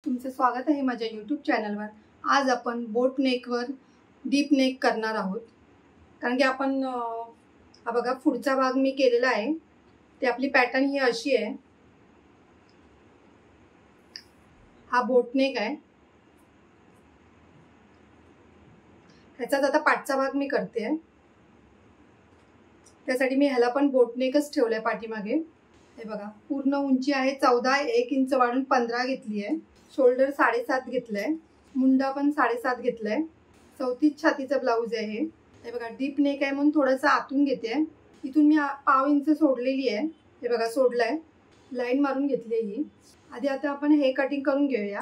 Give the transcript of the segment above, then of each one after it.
तुमचे स्वागत आहे माझ्या यूट्यूब चॅनलवर। आज आपण बोट नेकवर डीप नेक करणार आहोत। कारण की आपण हा बघा पुढचा भाग मी केलेला आहे, ते आपली पॅटर्न ही अशी आहे। हा बोट नेक आहे, ह्याचाच आता पाठचा भाग मी करते आहे। त्यासाठी मी ह्याला पण बोट नेकच ठेवलाय पाठीमागे। हे बघा पूर्ण उंची आहे 14, 1 इंच वाढून 15 घेतली आहे। शोल्डर 7.5 घेतलाय, मुंडा पण 7.5 घेतलाय। 34 छातीचा ब्लाउज आहे हे बघा। डीप नेक आहे म्हणून थोडंसं आतून घेते। इथून मी पाव इंच सोडलेली आहे, हे बघा सोडलाय, लाईन मारून घेतली ही। आधी आता आपण हे कटिंग करून घेऊया।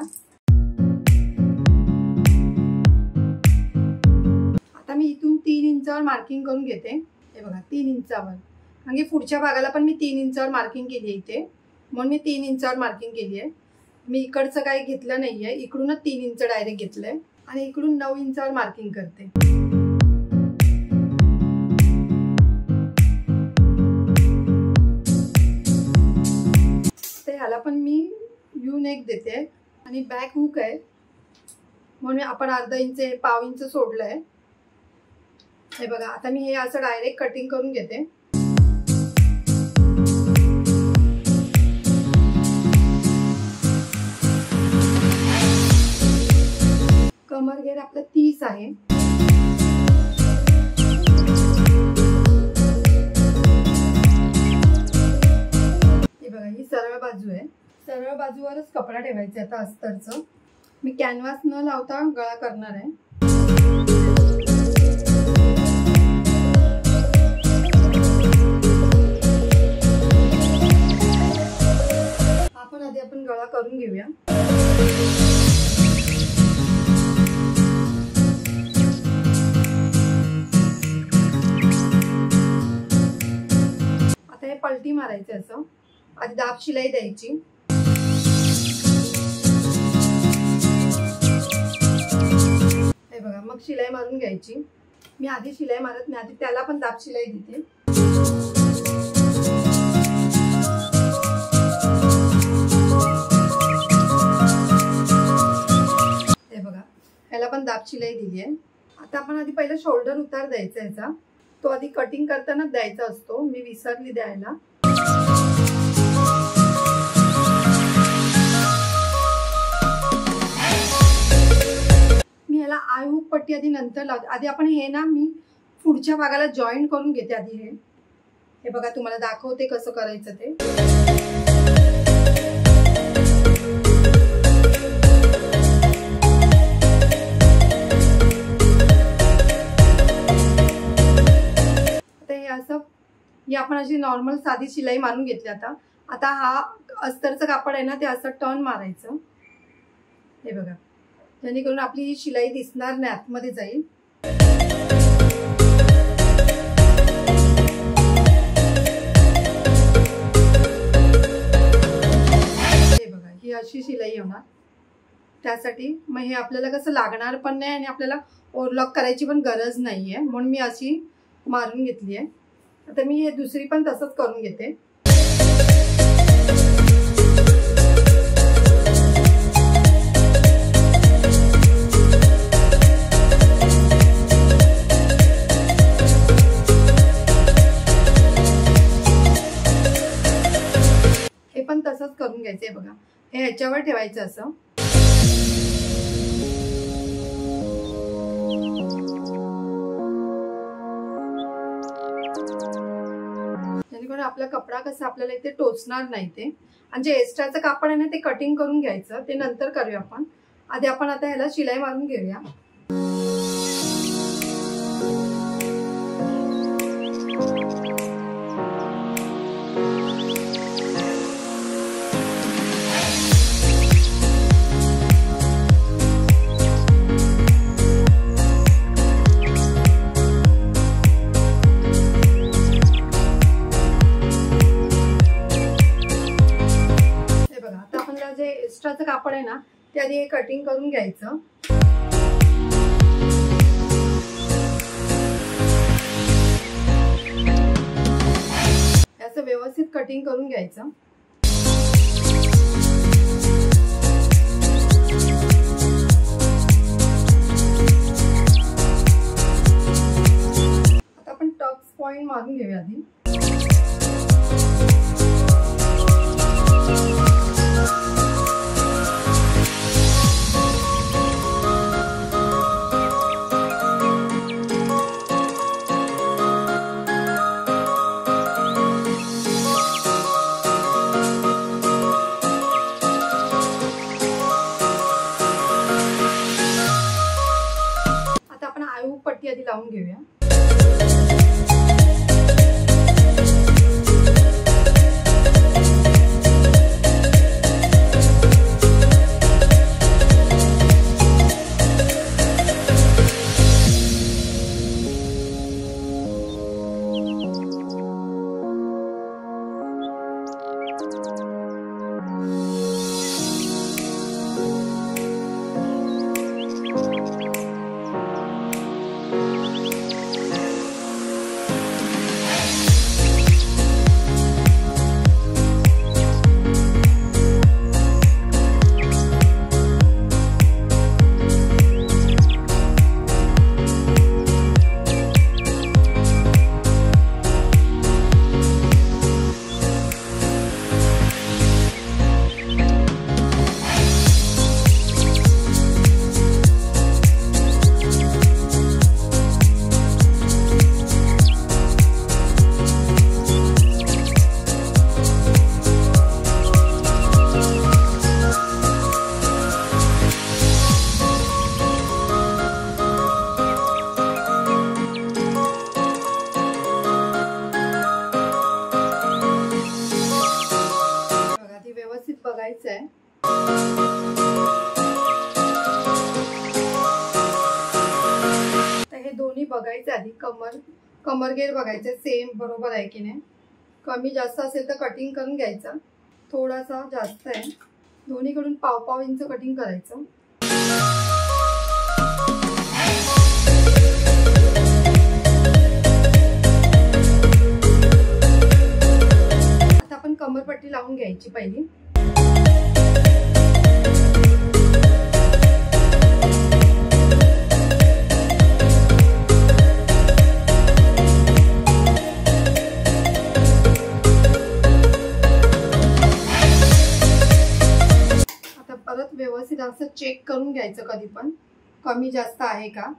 आता मी इथून 3 इंचावर मार्किंग करून घेते, हे बघा 3 इंचावर। म्हणजे पुढच्या भागाला पण मी 3 इंचावर मार्किंग केली आहे इथे, म्हणून मी 3 इंचावर मार्किंग केली आहे। मी इकडचं काही घेतलं नाहीये, इकडूनच 3 इंच डायरेक्ट घेतलंय आणि इकडून 9 इंचावर मार्किंग करते। ते ह्याला पण मी यू नेक देते आणि बॅक हुक आहे म्हणून आपण अर्धा इंच पाव इंच सोडलंय। हे बघा आता मी हे असं डायरेक्ट कटिंग करून घेते। कमर घेर आपलं 30 आहे। हे बघा ही सरळ बाजू आहे, सरळ बाजूवरच कपडा ठेवायचा आता अस्तरचं। मी कॅनव्हास न लावता गळा करणार आहे। आपण गळा करून घेऊया। आता हे पलटी मारायचे असं, आधी दाब शिलाई द्यायची। हे बघा मग शिलाई मारून घ्यायची। मी आधी शिलाई मारत नाही, आधी त्याला पण दाब शिलाई देते। ह्याला पण दाब शिलाई दिली आहे। आता आपण आधी पहिला शोल्डर उतार द्यायचा याचा, तो आधी कटिंग करताना द्यायचा असतो, मी विसरली द्यायला। मी ह्याला आय हुक पट्टी आधी नंतर लावते। आधी आपण हे ना मी पुढच्या भागाला जॉईंट करून घेते आधी। हे बघा तुम्हाला दाखवते कसं करायचं ते। ही आपण अशी नॉर्मल साधी शिलाई मारून घेतली। आता हा अस्तरचं कापड आहे ना, ते असं टर्न मारायचं, हे बघा, जेणेकरून आपली ही शिलाई दिसणार नाही, आतमध्ये जाईल। हे बघा ही अशी शिलाई होणार। त्यासाठी मग हे आपल्याला कसं लागणार पण नाही आणि आपल्याला ओव्हरलॉक करायची पण गरज नाहीये, म्हणून मी अशी मारून घेतली आहे। आता मी हे दुसरी पण तसंच करून घेते। हे पण तसंच करून घ्यायचंय बघा, हे ह्याच्यावर ठेवायचं असं। आपला कपडा कसा आपल्याला इथे टोचणार नाही ते, आणि जे एक्स्ट्राचं कापड आहे ना ते कटिंग करून घ्यायचं, ते नंतर करूया आपण। आधी आपण आता ह्याला शिलाई मारून घेऊया। एक्स्ट्राचं कापड आहे ना ते आधी हे कटिंग करून घ्यायचं। असं व्यवस्थित कटिंग करून घ्यायचं। मारून घेऊया आधी. पट्टी आधी लावून घेऊया. बघायचं आहे. तर हे दोन्ही बघायचे आधी. कमरगेर बघायचे सेम बरोबर आहे की नाही. कमी जास्त असेल तर कटिंग करून घ्यायचं. थोडासा जास्त आहे, दोन्हीकडून पाव इंच कटिंग करायचं. आता आपण कमरपट्टी लावून घ्यायची पहिली. परत व्यवस्थित असं चेक करून घ्यायचं कधी पण कमी जास्त आहे का.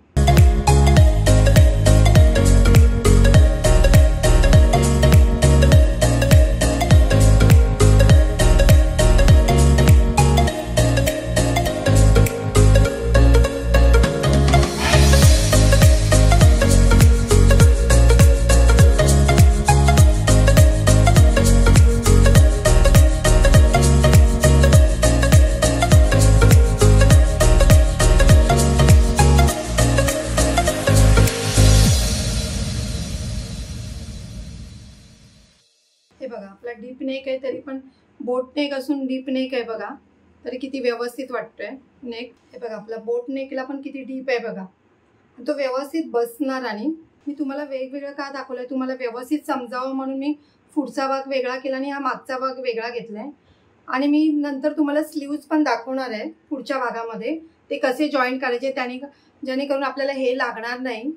हे बघा आपला डीप नेक आहे, तरी पण बोट नेक असून डीप नेक आहे बघा, तरी किती व्यवस्थित वाटतोय नेक. हे बघा आपला बोट नेकला पण किती डीप आहे बघा, तो व्यवस्थित बसणार. आणि मी तुम्हाला वेगवेगळं का दाखवलंय, तुम्हाला व्यवस्थित समजावं म्हणून मी पुढचा भाग वेगळा केला आणि हा मागचा भाग वेगळा घेतलाय. आणि मी नंतर तुम्हाला स्लीव्ज पण दाखवणार आहे पुढच्या भागामध्ये, ते कसे जॉईंट करायचे, त्याने जेणेकरून आपल्याला हे लागणार नाही,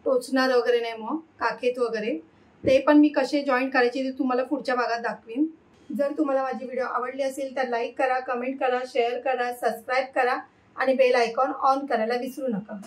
टोचणार वगैरे नाही, मग काखेत वगैरे ते पण मी कसे जॉईंट करायचे ते तुम्हाला पुढच्या भागात दाखवीन. जर तुम्हाला माझी व्हिडिओ आवडली असेल तर लाईक करा, कमेंट करा, शेअर करा, सबस्क्राईब करा आणि बेल आयकॉन ऑन करायला विसरू नका.